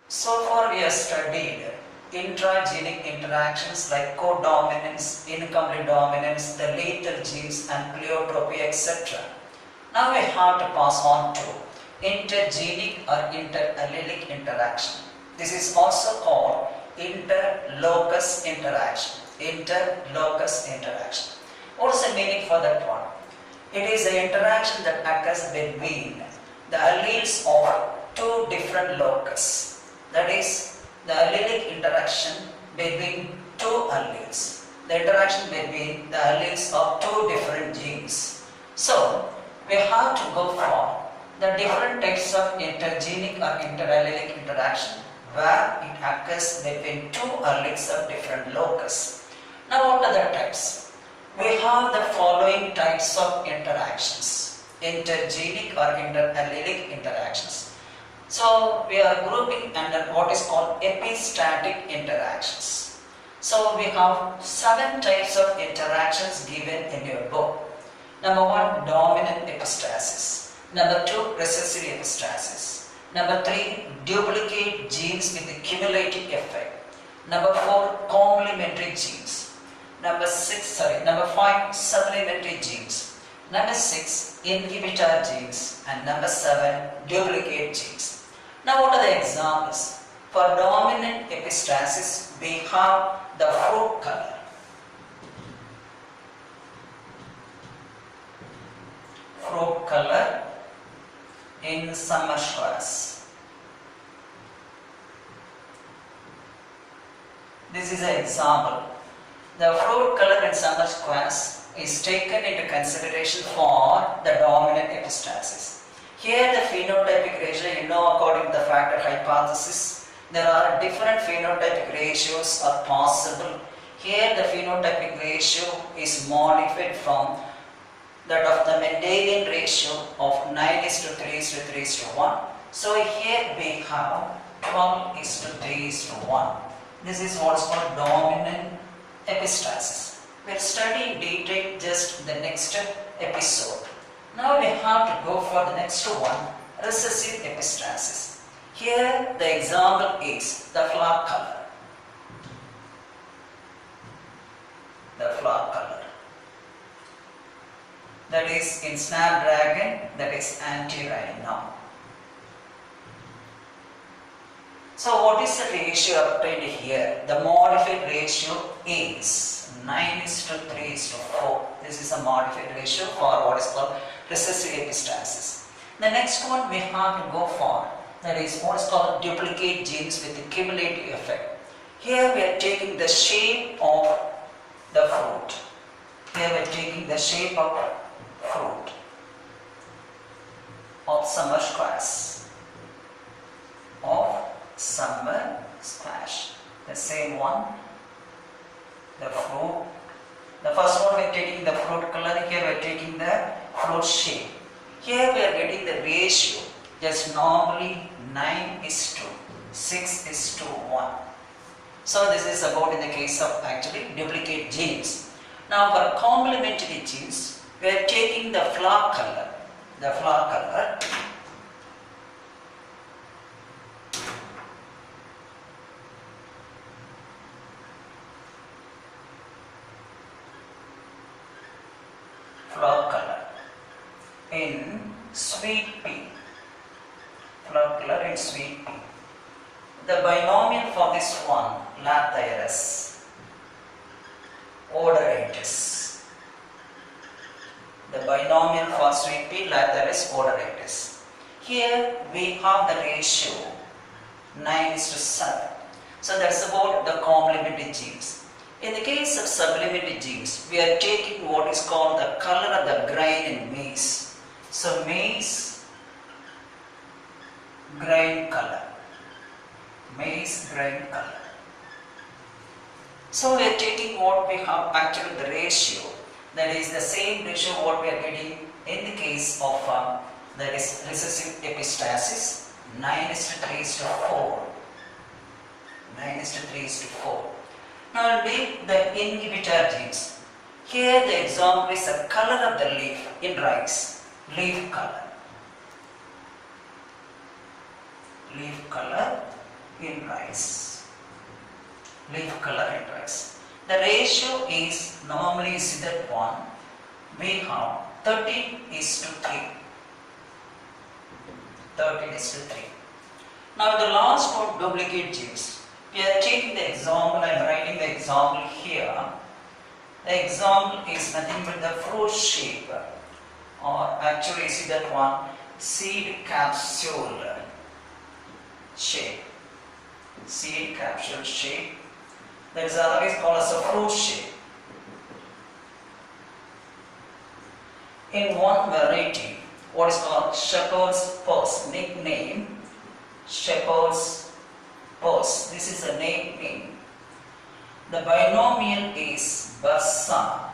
So far we have studied intragenic interactions like codominance, incomplete dominance, the lethal genes and pleiotropy, etc. Now we have to pass on to intergenic or interallelic interaction. This is also called interlocus interaction. Interlocus interaction. What is the meaning for that one? It is the interaction that occurs between the alleles of two different locus. That is the allelic interaction between two alleles. The interaction between the alleles of two different genes. So, we have to go for the different types of intergenic or interallelic interaction where it occurs between two alleles of different locus. Now, what are the types? We have the following types of interactions: intergenic or interallelic interactions. So, we are grouping under what is called epistatic interactions. So, we have 7 types of interactions given in your book. Number 1, dominant epistasis. Number 2, recessive epistasis. Number 3, duplicate genes with the cumulative effect. Number 4, complementary genes. Number 5, supplementary genes. Number 6, inhibitor genes. And number 7, duplicate genes. Now what are the examples? For dominant epistasis, we have the fruit color. Fruit color in summer squares. This is an example. The fruit color in summer squares is taken into consideration for the dominant epistasis. Here the phenotypic ratio, according to the factor hypothesis, there are different phenotypic ratios are possible. Here the phenotypic ratio is modified from that of the Mendelian ratio of 9:3:3:1. So here we have 12:3:1. This is what is called dominant epistasis. We'll study in detail just the next episode. Now we have to go for the next one, recessive epistasis. Here the example is the flower color. The flower color. That is in Snapdragon, that is anti-rhino. So what is the ratio obtained here? The modified ratio is 9:3:4. This is a modified ratio for what is called recessive epistasis. The next one we have to go for, that is what is called duplicate genes with the cumulative effect. Here we are taking the shape of the fruit. Here we are taking the shape of fruit of summer squash. Of summer squash. The same one. The fruit. The first one we are taking the fruit color. Here we are taking the fruit shape. Here we are getting the ratio just normally 9:6:1. So this is about in the case of actually duplicate genes. Now for complementary genes, we are taking the flower color. The flower color. Flower color in sweet pea. Flower color in sweet pea. The binomial for this one, Lathyrus odoratus. The binomial for sweet pea, Lathyrus odoratus. Here we have the ratio 9:7. So that's about the complementary genes. In the case of supplementary genes, we are taking what is called the color of the grain in maize. So maize grain color. Maize grain color. So we are taking what we have actually the ratio. That is the same ratio what we are getting in the case of that is recessive epistasis 9:3:4. 9:3:4. Now take the inhibitor genes. Here the example is the color of the leaf in rice. Leaf color. Leaf color in rice. Leaf color in rice. The ratio is normally is that one. We have 13:3. 13:3. Now the last one, duplicate genes. We are taking the example, I am writing the example here. The example is nothing but the fruit shape, or actually see that one, seed capsule shape. Seed capsule shape. That is otherwise called as a fruit shape. In one variety, what is called shepherd's purse, nickname shepherd's purse. This is a name. The binomial is Bursa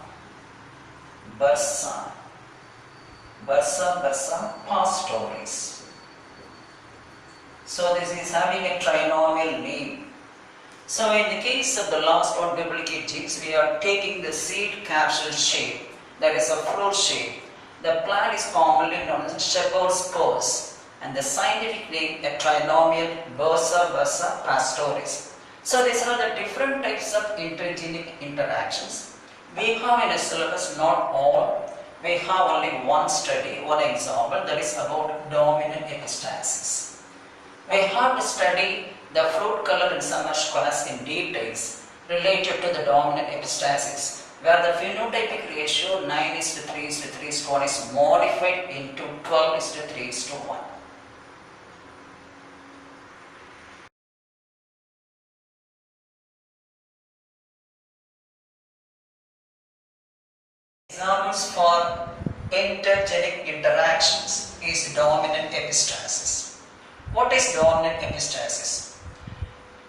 pastoris. So this is having a trinomial name. So in the case of the last one, duplicate genes, we are taking the seed capsule shape, that is a fruit shape. The plant is commonly known as shepherd's purse, and the scientific name a trinomial Bursa pastoris. So these are the different types of intergenic interactions. We have in a syllabus not all. We have only one study, one example, that is about dominant epistasis. We have to study the fruit color in summers class in details related to the dominant epistasis, where the phenotypic ratio 9:3:3:1 is modified into 12:3:1. Examples for intergenic interactions is dominant epistasis. What is dominant epistasis?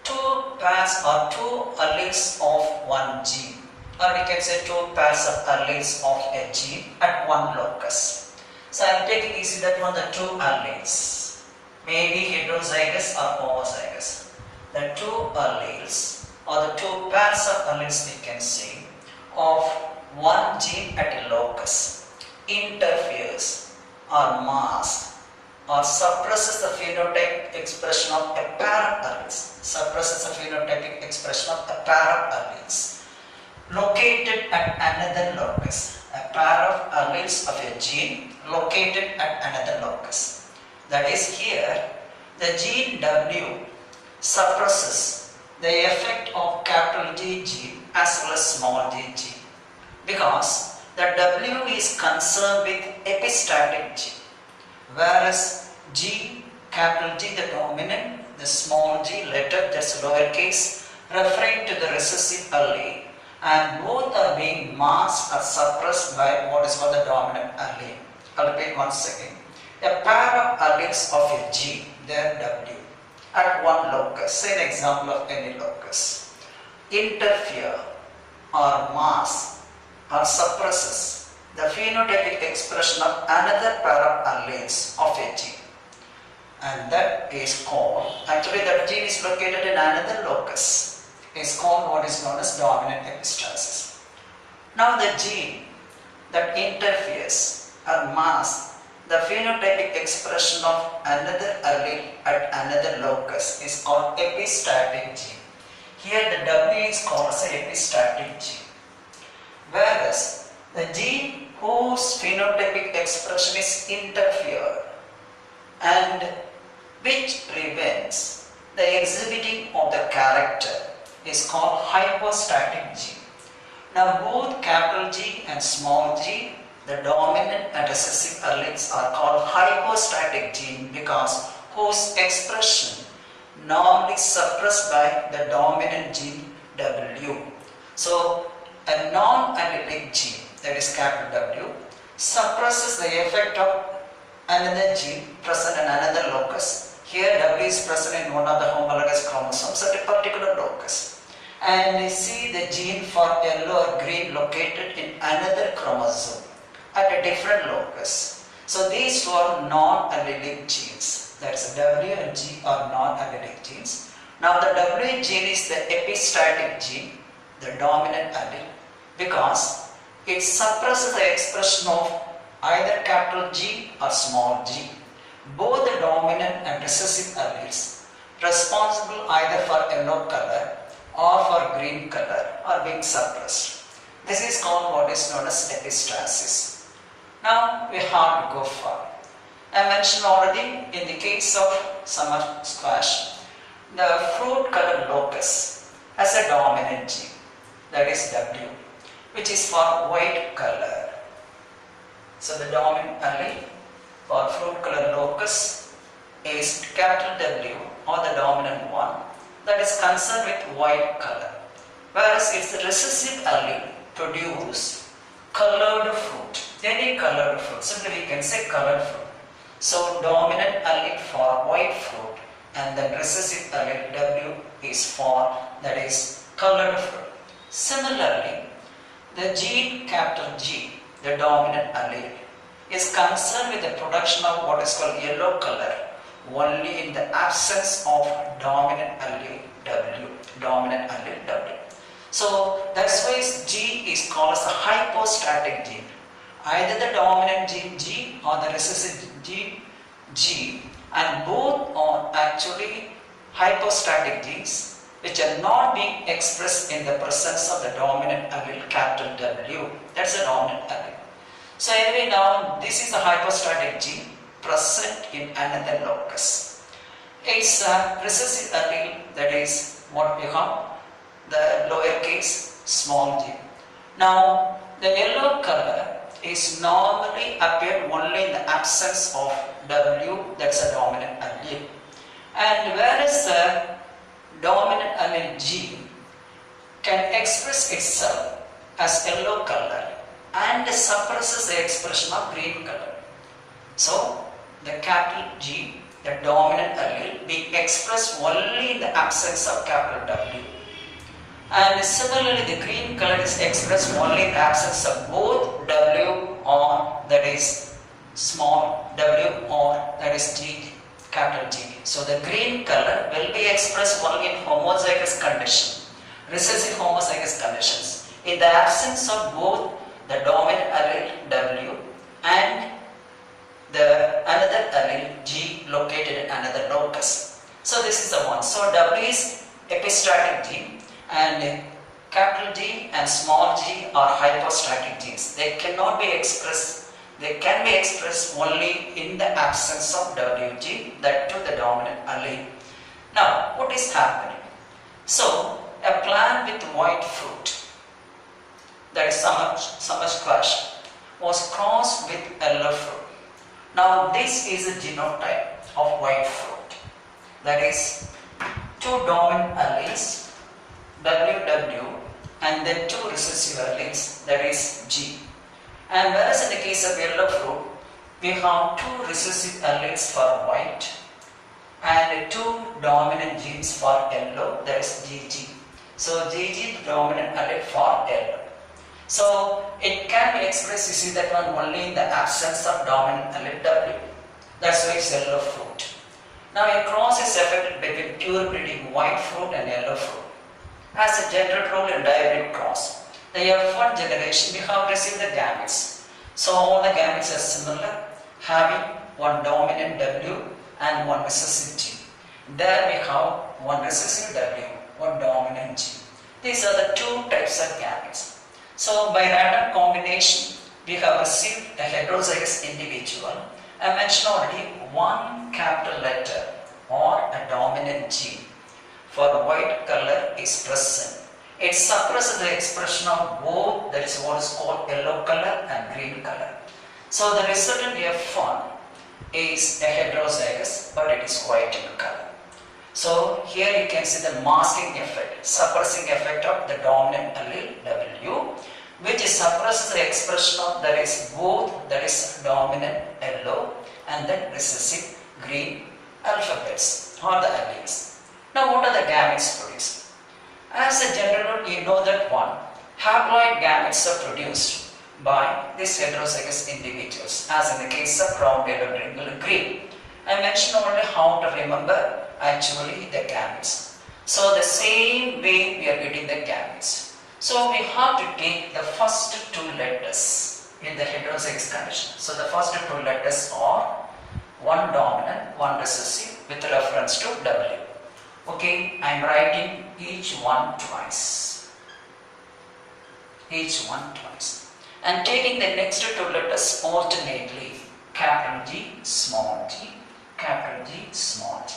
Two pairs or two alleles of one gene, or we can say two pairs of alleles of a gene at one locus. So I am taking easy that one, the two alleles, maybe heterozygous or homozygous. The two alleles or the two pairs of alleles, we can say, of one gene at a locus interferes or masks or suppresses the phenotypic expression of a pair of alleles, located at another locus, a pair of alleles of a gene located at another locus. That is, here the gene W suppresses the effect of capital G gene as well as small g gene, because the W is concerned with epistatic gene, whereas G, capital G, the dominant, the small g letter, that's lowercase, referring to the recessive allele, and both are being masked or suppressed by what is called the dominant allele. I'll repeat once again. A pair of alleles of a gene, their W, at one locus, say an example of any locus, interfere or mask or suppresses the phenotypic expression of another pair of alleles of a gene, and that is called, actually that gene is located in another locus, is called what is known as dominant epistasis. Now the gene that interferes or masks the phenotypic expression of another allele at another locus is called epistatic gene. Here the W is called as epistatic gene. Whereas the gene whose phenotypic expression is interfered and which prevents the exhibiting of the character is called hypostatic gene. Now both capital G and small g, the dominant and recessive alleles, are called hypostatic gene because whose expression normally suppressed by the dominant gene W. So a non-allelic gene, that is capital W, suppresses the effect of another gene present in another locus. Here W is present in one of the homologous chromosomes at a particular locus. And we see the gene for yellow or green located in another chromosome at a different locus. So these two are non-allelic genes. That is W and G are non-allelic genes. Now the W gene is the epistatic gene, the dominant allele, because it suppresses the expression of either capital G or small g. Both the dominant and recessive alleles responsible either for yellow color or for green color are being suppressed. This is called what is known as epistasis. Now we have to go far. I mentioned already in the case of summer squash, the fruit color locus has a dominant gene, that is W, which is for white color. So the dominant allele for fruit color locus is capital W, or the dominant one, that is concerned with white color, whereas its recessive allele produce colored fruit, any colored fruit, simply we can say colored fruit. So dominant allele for white fruit and the recessive allele W is for, that is, colored fruit. Similarly, the gene capital G, the dominant allele, is concerned with the production of what is called yellow color only in the absence of dominant allele W, dominant allele W. So that's why G is called as a hypostatic gene. Either the dominant gene G or the recessive gene G, and both are actually hypostatic genes which are not being expressed in the presence of the dominant allele capital W. That's the dominant allele. So anyway, now this is a hypostatic gene present in another locus. Its recessive allele, that is what we call the lowercase small g. Now the yellow color is normally appeared only in the absence of W, that's a dominant allele. And whereas the dominant allele G can express itself as yellow color and suppresses the expression of green color. So the capital G, the dominant allele, being expressed only in the absence of capital W. And similarly, the green color is expressed only in the absence of both W or, that is, small w or, that is, G, capital G. So the green color will be expressed only in homozygous condition, recessive homozygous conditions, in the absence of both the dominant allele W and the another allele G located in another locus. So this is the one. So W is epistatic gene, and capital G and small g are hypostatic genes. They cannot be expressed, they can be expressed only in the absence of WG, that to the dominant allele. Now, what is happening? So, a plant with white fruit, that is summer squash, was crossed with yellow fruit. Now, this is a genotype of white fruit, that is, two dominant alleles, WW, and then two recessive alleles, that is G. And whereas in the case of yellow fruit, we have two recessive alleles for white and two dominant genes for yellow, that is GG. So GG, the dominant allele for yellow. So it can be expressed, you see that one, only in the absence of dominant allele W. That's why it's yellow fruit. Now a cross is effected between pure breeding white fruit and yellow fruit. As a general rule in dihybrid cross, the F1 generation we have received the gametes. So all the gametes are similar, having one dominant W and one recessive G. There we have one recessive W, one dominant G. These are the two types of gametes. So by random combination, we have received a heterozygous individual. I mentioned already one capital letter or a dominant gene for white color is present. It suppresses the expression of both, that is what is called yellow color and green color. So the resultant F1 is a heterozygous, but it is white in color. So here you can see the masking effect, suppressing effect of the dominant allele W, which suppresses the expression of, that is both, that is dominant yellow and then recessive green alphabets or the alleles. Now what are the gametes produced? As a general rule, you know that one, haploid gametes are produced by these heterozygous individuals, as in the case of brown, yellow, green. I mentioned only how to remember actually the gametes. So the same way we are getting the gametes. So we have to take the first two letters in the heterozygous condition. So the first two letters are one dominant, one recessive with reference to W. Okay, I am writing each one twice. Each one twice. And taking the next two letters alternately. Capital G, small g, capital G, small g.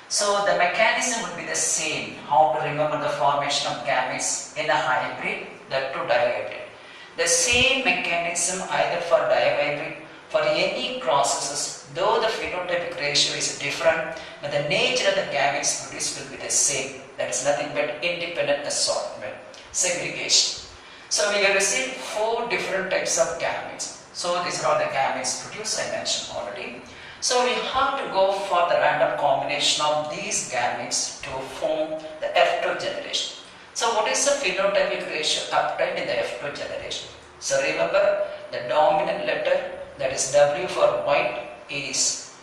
So the mechanism would be the same. How to remember the formation of gametes in a hybrid, that too dihybrid. The same mechanism either for dihybrid, for any processes, though the phenotypic ratio is different, but the nature of the gametes produced will be the same. That is nothing but independent assortment, segregation. So we have received 4 different types of gametes. So these are all the gametes produced, I mentioned already. So we have to go for the random combination of these gametes to form the F2 generation. So what is the phenotypic ratio obtained in the F2 generation? So remember, the dominant letter, that is W for white, is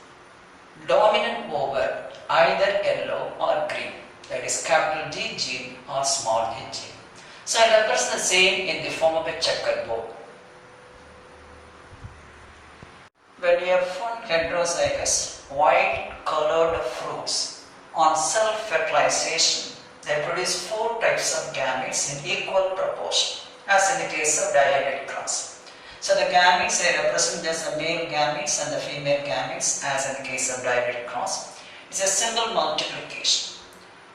dominant over either yellow or green, that is capital G gene or small g gene. So it occurs the same in the form of a checkerboard. When we have found heterozygous white colored fruits on self-fertilization, they produce 4 types of gametes in equal proportion, as in the case of dihybrid cross. So the gametes they represent just the male gametes and the female gametes, as in the case of dihybrid cross. It's a single multiplication.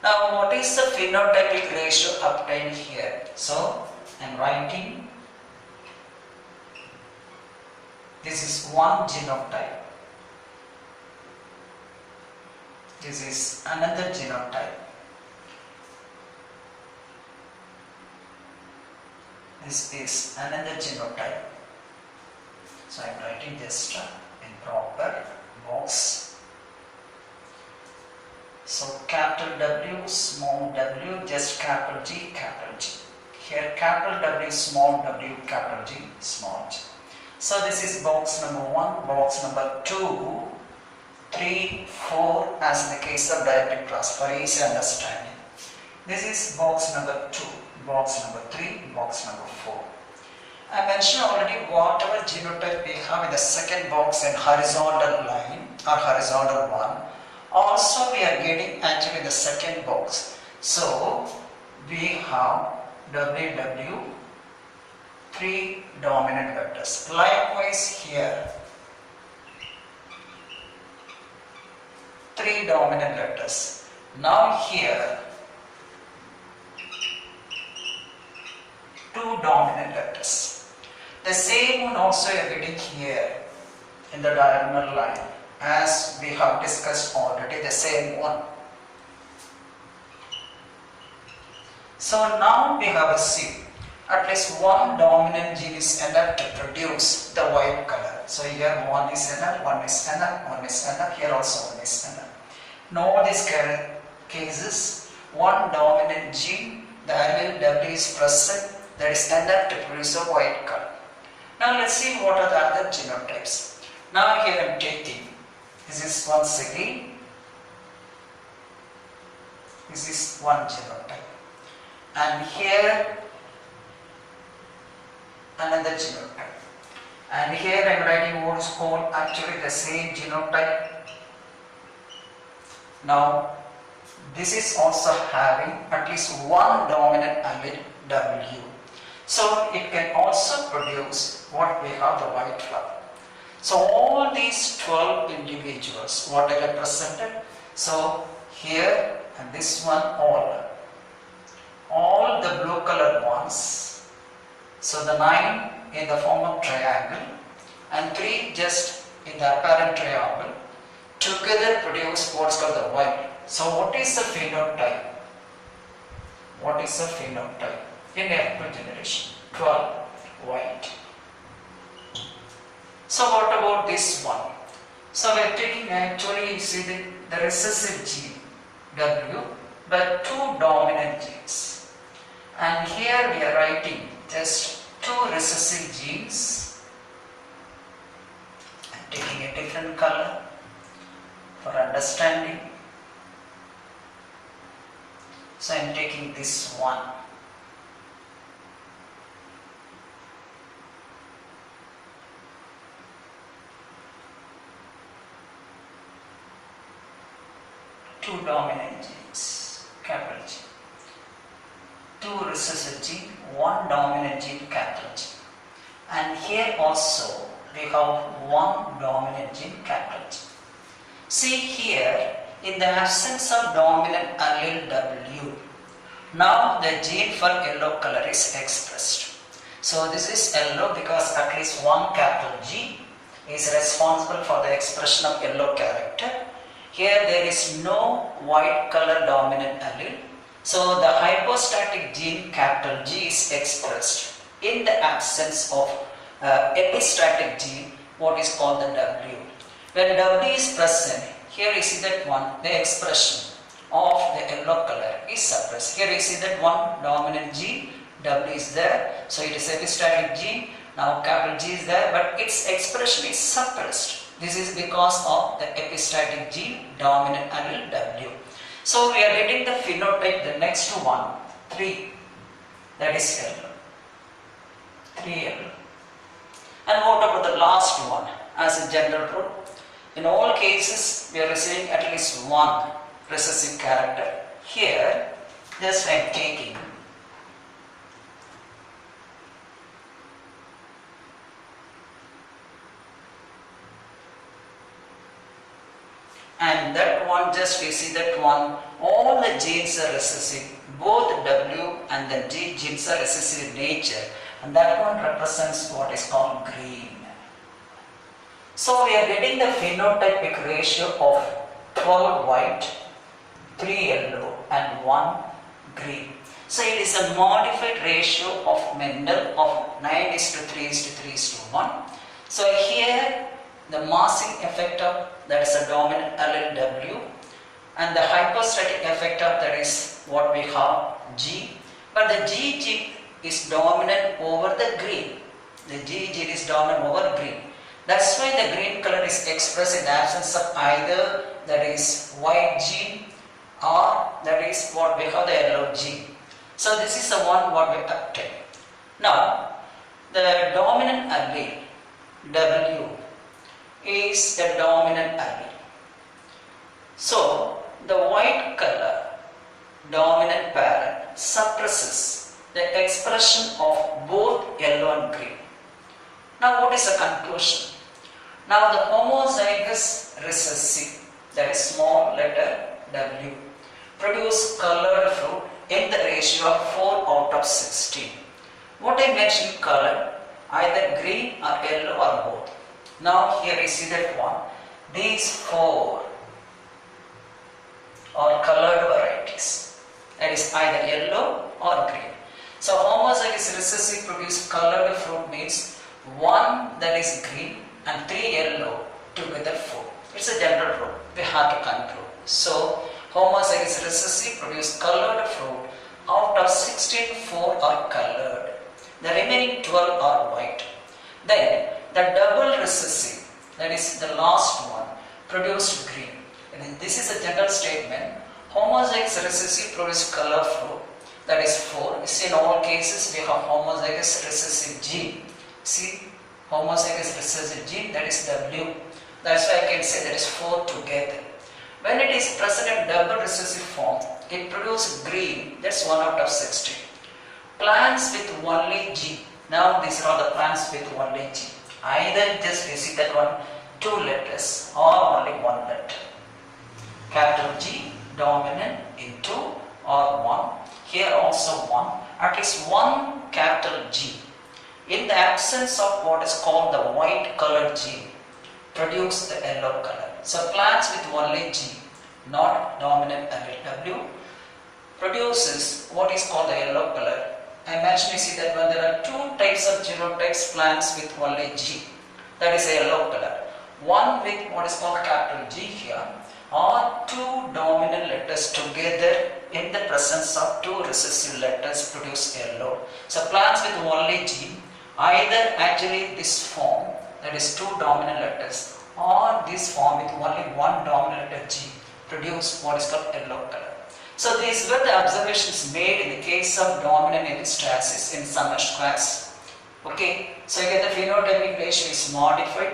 Now what is the phenotypic ratio obtained here? So I am writing, this is one genotype, this is another genotype, this is another genotype. So I am writing just in proper box. So capital W, small w, just capital G, capital G. Here capital W, small w, capital G, small g. So this is box number 1, box number 2, 3, 4, as in the case of dihybrid cross for easy understanding. This is box number 2, box number 3, box number 4. I mentioned already whatever genotype we have in the second box in horizontal line or horizontal one, also we are getting actually the second box. So we have WW, 3 dominant vectors. Likewise here, 3 dominant vectors. Now here, 2 dominant vectors. The same one also you are getting here in the diagonal line, as we have discussed already, the same one. So now we have a C. At least one dominant gene is enough to produce the white color. So here one is enough, one is enough, one is enough, here also one is enough. In all these cases, one dominant gene, the allele W is present, that is enough to produce a white color. Now let's see what are the other genotypes. Now here I am taking, this is once again, this is one genotype. And here another genotype. And here I am writing what is called actually the same genotype. Now this is also having at least one dominant allele W. So it can also produce what we have, the white flower. So all these 12 individuals, what I represented, so here and this one all the blue colored ones, so the 9 in the form of triangle and 3 just in the apparent triangle, together produce what's called the white. So what is the phenotype? What is the phenotype in F2 generation? 12 white. So what about this one? So we are taking actually, you see the recessive gene W, but 2 dominant genes. And here we are writing just 2 recessive genes. I am taking a different color for understanding. So I am taking this one. Two dominant genes. 2 recessive gene, 1 dominant gene, capital G. And here also we have 1 dominant gene, capital G. See here, in the absence of dominant allele W, now the gene for yellow color is expressed. So this is yellow because at least 1 capital G is responsible for the expression of yellow character. Here there is no white color dominant allele. So the hypostatic gene capital G is expressed in the absence of epistatic gene, what is called the W. When W is present, here you see that one, the expression of the yellow color is suppressed. Here you see that one dominant gene, W is there, so it is epistatic gene. Now capital G is there, but its expression is suppressed. This is because of the epistatic gene dominant allele W. So we are getting the phenotype, the next one, 3, that is yellow, 3 yellow. And what about the last one? As a general rule, in all cases we are receiving at least 1 recessive character. Here, just I am taking and that one, just we see that one, all the genes are recessive, both W and the G genes are recessive in nature, and that one represents what is called green. So we are getting the phenotypic ratio of 12 white, 3 yellow and 1 green. So it is a modified ratio of Mendel of 9:3:3:1. So here the massing effect of that is a dominant allele W, and the hypostatic effect of that is what we have G, but the G gene is dominant over the green. The G gene is dominant over green. That's why the green color is expressed in the absence of either that is white gene or that is what we have the yellow gene. So this is the one what we obtain. Now the dominant allele W is the dominant allele. So the white color dominant parent suppresses the expression of both yellow and green. Now what is the conclusion? Now the homozygous recessive, that is small letter W, produce colored fruit in the ratio of 4 out of 16. What I mentioned color, either green or yellow or both. Now here you see that one, these 4 are colored varieties, that is either yellow or green. So homozygous recessive produce colored fruit means 1 that is green and 3 yellow together 4. It's a general rule, we have to conclude. So homozygous recessive produce colored fruit, out of 16, 4 are colored, the remaining 12 are white. Then the double recessive, that is the last one, produced green. And this is a general statement. Homozygous recessive produce color fruit, that is 4. See, in all cases we have homozygous recessive gene. See, homozygous recessive gene, that is W. That's why I can say that is 4 together. When it is present in double recessive form, it produces green, that's 1 out of 16. Plants with only G. Now these are the plants with only G. Either just we see that one 2 letters or only 1 letter. Capital G dominant in 2 or 1. Here also 1. At least 1 capital G. In the absence of what is called the white colored gene, produce the yellow color. So plants with only G, not dominant allele W, produces what is called the yellow color. I mentioned you see that when there are 2 types of genotypes plants with only G, that is a yellow color. One with what is called capital G here, or 2 dominant letters together in the presence of 2 recessive letters produce yellow. So plants with only G, either actually this form, that is 2 dominant letters, or this form with only 1 dominant letter G, produce what is called yellow color. So these were the observations made in the case of dominant epistasis in Summers class. Okay, so again the phenotypic ratio is modified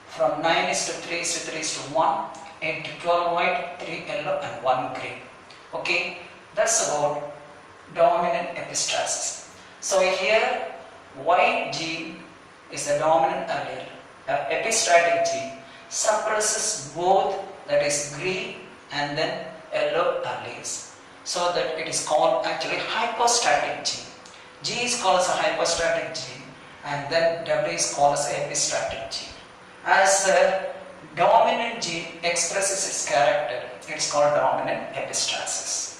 from 9:3:3:1 into 12 white, 3 yellow and 1 green. Okay, that's about dominant epistasis. So here Y gene is a dominant allele. Epistatic gene suppresses both, that is green and then yellow alleles. So that it is called actually hypostatic gene. G is called as a hypostatic gene and then W is called as epistatic gene. As a dominant gene expresses its character, it is called dominant epistasis.